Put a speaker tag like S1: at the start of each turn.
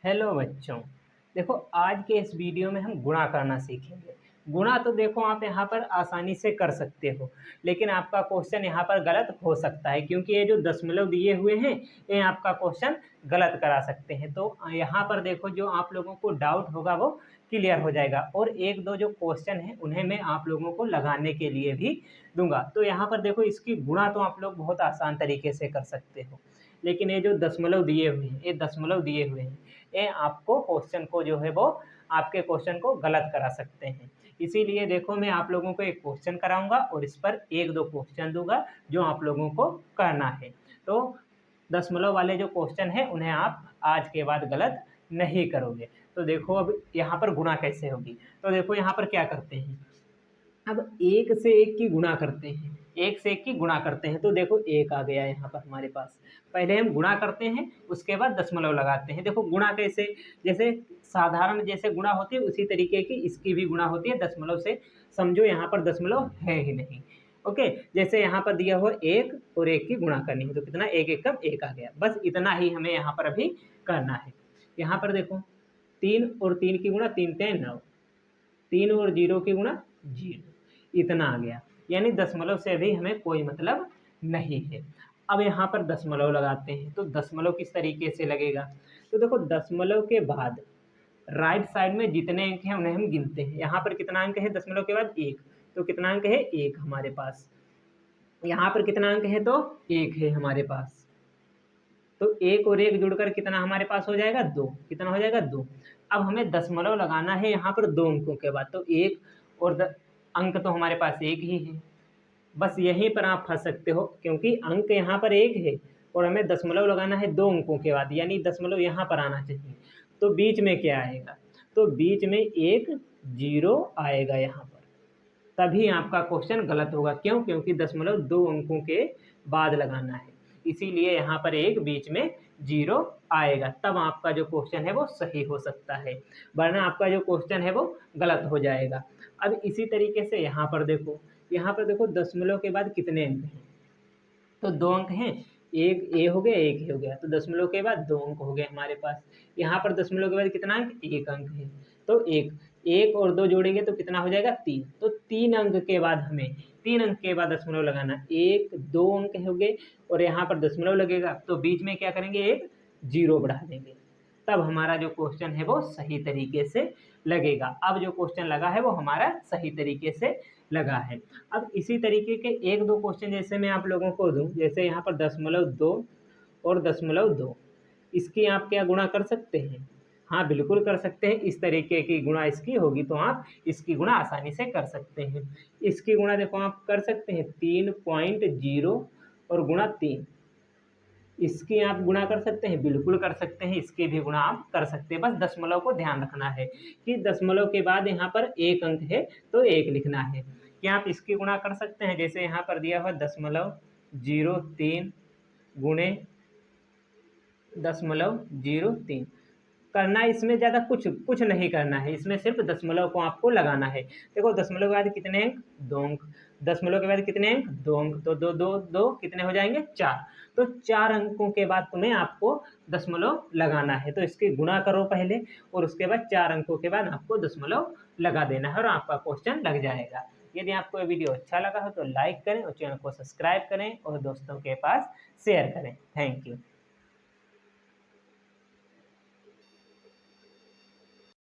S1: Hello बच्चों। देखो आज के इस वीडियो में हम गुणा करना सीखेंगे। गुणा तो देखो आप यहाँ पर आसानी से कर सकते हो, लेकिन आपका क्वेश्चन यहाँ पर गलत हो सकता है क्योंकि ये जो दशमलव दिए हुए हैं ये आपका क्वेश्चन गलत करा सकते हैं। तो यहाँ पर देखो जो आप लोगों को डाउट होगा वो क्लियर हो जाएगा और एक दो जो क्वेश्चन है उन्हें मैं आप लोगों को लगाने के लिए भी दूंगा। तो यहाँ पर देखो इसकी गुणा तो आप लोग बहुत आसान तरीके से कर सकते हो, लेकिन ये जो दशमलव दिए हुए हैं, ये दशमलव दिए हुए हैं, ये आपको क्वेश्चन को जो है वो आपके क्वेश्चन को गलत करा सकते हैं। इसीलिए देखो मैं आप लोगों को एक क्वेश्चन कराऊंगा और इस पर एक दो क्वेश्चन दूंगा जो आप लोगों को करना है। तो दशमलव वाले जो क्वेश्चन है उन्हें आप आज के बाद गलत नहीं करोगे। तो देखो अब यहाँ पर गुणा कैसे होगी। तो देखो यहाँ पर क्या करते हैं, अब एक से एक की गुणा करते हैं, एक से एक की गुणा करते हैं। तो देखो एक आ गया यहाँ पर हमारे पास। पहले हम गुणा करते हैं उसके बाद दशमलव लगाते हैं। देखो गुणा कैसे, जैसे साधारण जैसे गुणा होती है उसी तरीके की इसकी भी गुणा होती है दशमलव से। समझो यहाँ पर दशमलव है ही नहीं। ओके, जैसे यहाँ पर दिया हुआ एक और एक की गुणा करनी है तो कितना, एक एक कम एक आ गया। बस इतना ही हमें यहाँ पर अभी करना है। यहाँ पर देखो तीन और तीन की गुणा, तीन तीन नौ, तीन और जीरो की गुणा जीरो, इतना आ गया। यानी दशमलव से भी हमें कोई मतलब नहीं है। अब यहाँ पर दशमलव लगाते हैं तो दशमलव किस तरीके से लगेगा। तो देखो दशमलव के बाद राइट साइड में जितने अंक हैं उन्हें हम गिनते हैं। यहाँ पर कितना अंक है दशमलव के बाद, एक। तो कितना अंक है, एक हमारे पास। यहाँ पर कितना अंक है, तो एक है हमारे पास। तो एक और एक जुड़कर कितना हमारे पास हो जाएगा, दो। कितना हो जाएगा, दो। अब हमें दशमलव लगाना है यहाँ पर दो अंकों के बाद। तो एक और अंक तो हमारे पास एक ही है। बस यहीं पर आप फंस सकते हो क्योंकि अंक यहाँ पर एक है और हमें दशमलव लगाना है दो अंकों के बाद, यानी दशमलव यहाँ पर आना चाहिए। तो बीच में क्या आएगा, तो बीच में एक जीरो आएगा यहाँ पर। तभी आपका क्वेश्चन गलत होगा। क्यों, क्योंकि दशमलव दो अंकों के बाद लगाना है, इसीलिए यहाँ पर एक बीच में जीरो आएगा। तब आपका जो क्वेश्चन है वो सही हो सकता है, वरना आपका जो क्वेश्चन है वो गलत हो जाएगा। अब इसी तरीके से यहाँ पर देखो, यहाँ पर देखो दशमलव के बाद कितने अंक हैं, तो दो अंक हैं। एक ए हो गया, एक ए हो गया, तो दशमलव के बाद दो अंक हो गए हमारे पास। यहाँ पर दशमलव के बाद कितना अंक, एक अंक है। तो एक, एक और दो जोड़ेंगे तो कितना हो जाएगा, तीन। तो तीन अंक के बाद हमें, तीन अंक के बाद दशमलव लगाना। एक दो अंक हो गए और यहाँ पर दशमलव लगेगा तो बीच में क्या करेंगे, एक जीरो बढ़ा देंगे। तब हमारा जो क्वेश्चन है वो सही तरीके से लगेगा। अब जो क्वेश्चन लगा है वो हमारा सही तरीके से लगा है। अब इसी तरीके के एक दो क्वेश्चन जैसे मैं आप लोगों को दूं, जैसे यहाँ पर दशमलव दो और दशमलव दो, इसकी आप क्या गुणा कर सकते हैं। हाँ बिल्कुल कर सकते हैं। इस तरीके की गुणा इसकी होगी तो आप इसकी गुणा आसानी से कर सकते हैं। इसकी गुणा देखो आप कर सकते हैं 3.0 और गुणा 3, इसकी आप गुणा कर सकते हैं, बिल्कुल कर सकते हैं। इसकी भी गुणा आप कर सकते हैं। बस दशमलव को ध्यान रखना है कि दशमलव के बाद यहाँ पर एक अंक है तो एक लिखना है। क्या आप इसकी गुणा कर सकते हैं, जैसे यहाँ पर दिया हुआ 0.03 गुणे 0.03 करना है। इसमें ज़्यादा कुछ कुछ नहीं करना है, इसमें सिर्फ दशमलव को आपको लगाना है। देखो दशमलव के बाद कितने अंक, दो अंक। दशमलव के बाद कितने अंक, दो अंक। तो दो दो दो कितने हो जाएंगे, चार। तो चार अंकों के बाद तुम्हें आपको दशमलव लगाना है। तो इसकी गुणा करो पहले और उसके बाद चार अंकों के बाद आपको दशमलव लगा देना है और आपका क्वेश्चन लग जाएगा। यदि आपको ये वीडियो अच्छा लगा हो तो लाइक करें और चैनल को सब्सक्राइब करें और दोस्तों के पास शेयर करें। Thank you.